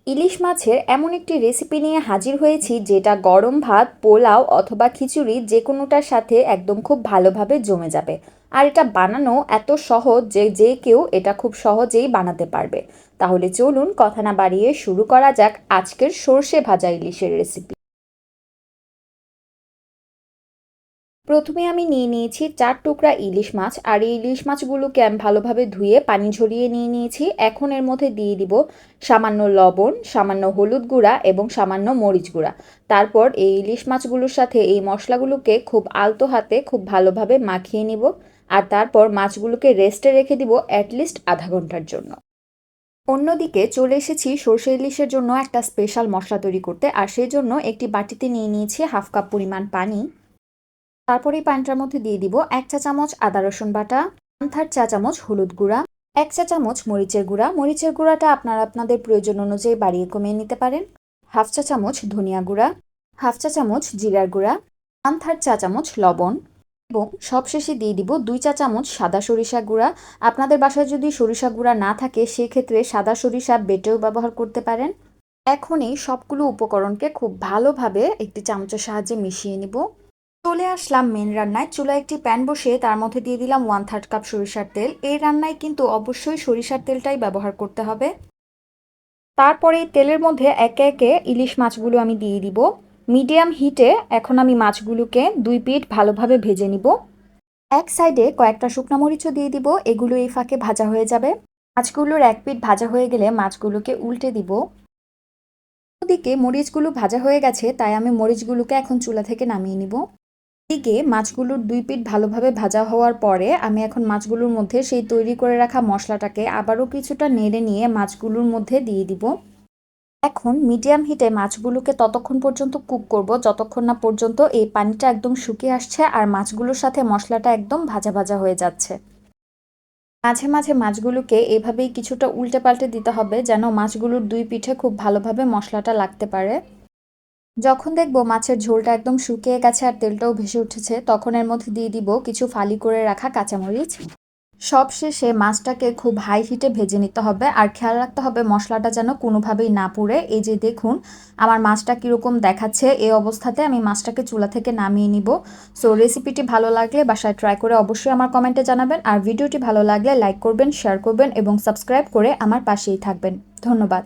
ইলিশ মাছের এমন একটি রেসিপি নিয়ে হাজির হয়েছি যেটা গরম ভাত, পোলাও অথবা খিচুড়ি যে কোনোটার সাথে একদম খুব ভালোভাবে জমে যাবে। আর এটা বানানো এত সহজ যে যে কেউ এটা খুব সহজেই বানাতে পারবে। তাহলে চলুন কথা না বাড়িয়ে শুরু করা যাক আজকের সর্ষে ভাজা ইলিশের রেসিপি। প্রথমে আমি নিয়ে নিয়েছি ৪ টুকরা ইলিশ মাছ, আর এই ইলিশ মাছগুলোকে আমি ভালোভাবে ধুয়ে পানি ঝরিয়ে নিয়ে নিয়েছি। এখন এর মধ্যে দিয়ে দিব সামান্য লবণ, সামান্য হলুদ গুঁড়া এবং সামান্য মরিচ গুঁড়া। তারপর এই ইলিশ মাছগুলোর সাথে এই মশলাগুলোকে খুব আলতো হাতে খুব ভালোভাবে মাখিয়ে নিব। আর তারপর মাছগুলোকে রেস্টে রেখে দিব অ্যাটলিস্ট আধা ঘন্টার জন্য। অন্যদিকে চলে এসেছি সর্ষে ইলিশের জন্য একটা স্পেশাল মশলা তৈরি করতে, আর সেই জন্য একটি বাটিতে নিয়ে নিয়েছি হাফ কাপ পরিমাণ পানি। তারপর এই পানিটার মধ্যে দিয়ে দিব ১ চা চামচ আদা রসুন বাটা, 1/3 চা চামচ হলুদ গুঁড়া, ১ চা চামচ মরিচের গুঁড়া। মরিচের গুঁড়াটা আপনারা আপনাদের প্রয়োজন অনুযায়ী বাড়িয়ে কমিয়ে নিতে পারেন। হাফ চা চামচ ধনিয়া গুঁড়া, হাফ চা চামচ জিরার গুঁড়া, 1/3 চা চামচ লবণ এবং সবশেষে দিয়ে দিব 2 চা চামচ সাদা সরিষা গুঁড়া। আপনাদের বাসায় যদি সরিষা গুঁড়া না থাকে সেক্ষেত্রে সাদা সরিষা বেটেও ব্যবহার করতে পারেন। এখন এই সবগুলো উপকরণকে খুব ভালোভাবে একটি চামচের সাহায্যে মিশিয়ে নিব। চলে আসলাম মেন রান্নায়। চুলায় একটি প্যান বসিয়ে তার মধ্যে দিয়ে দিলাম 1/3 কাপ সরিষার তেল। এই রান্নায় কিন্তু অবশ্যই সরিষার তেলটাই ব্যবহার করতে হবে। তারপরে এই তেলের মধ্যে একে একে ইলিশ মাছগুলো আমি দিয়ে দিব। মিডিয়াম হিটে এখন আমি মাছগুলোকে 2 পিঠ ভালোভাবে ভেজে নিব। এক সাইডে কয়েকটা শুকনো মরিচও দিয়ে দিব, এগুলো এই ফাঁকে ভাজা হয়ে যাবে। মাছগুলোর এক পিঠ ভাজা হয়ে গেলে মাছগুলোকে উল্টে দিব। ওদিকে মরিচগুলো ভাজা হয়ে গেছে, তাই আমি মরিচগুলোকে এখন চুলা থেকে নামিয়ে নিব। এদিকে মাছগুলোর 2 পিঠ ভালোভাবে ভাজা হওয়ার পরে আমি এখন মাছগুলোর মধ্যে সেই তৈরি করে রাখা মশলাটাকে আবারও কিছুটা নেড়ে নিয়ে মাছগুলোর মধ্যে দিয়ে দিব। এখন মিডিয়াম হিটে মাছগুলোকে ততক্ষণ পর্যন্ত কুক করব যতক্ষণ না পর্যন্ত এই পানিটা একদম শুকিয়ে আসছে আর মাছগুলোর সাথে মশলাটা একদম ভাজা ভাজা হয়ে যাচ্ছে। মাঝে মাঝে মাছগুলোকে এভাবেই কিছুটা উল্টে পাল্টে দিতে হবে যেন মাছগুলোর 2 পিঠে খুব ভালোভাবে মশলাটা লাগতে পারে। যখন দেখব মাছের ঝোলটা একদম শুকিয়ে গেছে আর তেলটাও ভেসে উঠেছে, তখন এর মধ্যে দিয়ে দিব কিছু ফালি করে রাখা কাঁচামরিচ। সবশেষে মাছটাকে খুব হাই হিটে ভেজে নিতে হবে, আর খেয়াল রাখতে হবে মশলাটা যেন কোনোভাবেই না পুড়ে। এই যে দেখুন আমার মাছটা কীরকম দেখাচ্ছে, এই অবস্থাতে আমি মাছটাকে চুলা থেকে নামিয়ে নিব। সো রেসিপিটি ভালো লাগলে বাসায় ট্রাই করে অবশ্যই আমার কমেন্টে জানাবেন, আর ভিডিওটি ভালো লাগলে লাইক করবেন, শেয়ার করবেন এবং সাবস্ক্রাইব করে আমার পাশেই থাকবেন। ধন্যবাদ।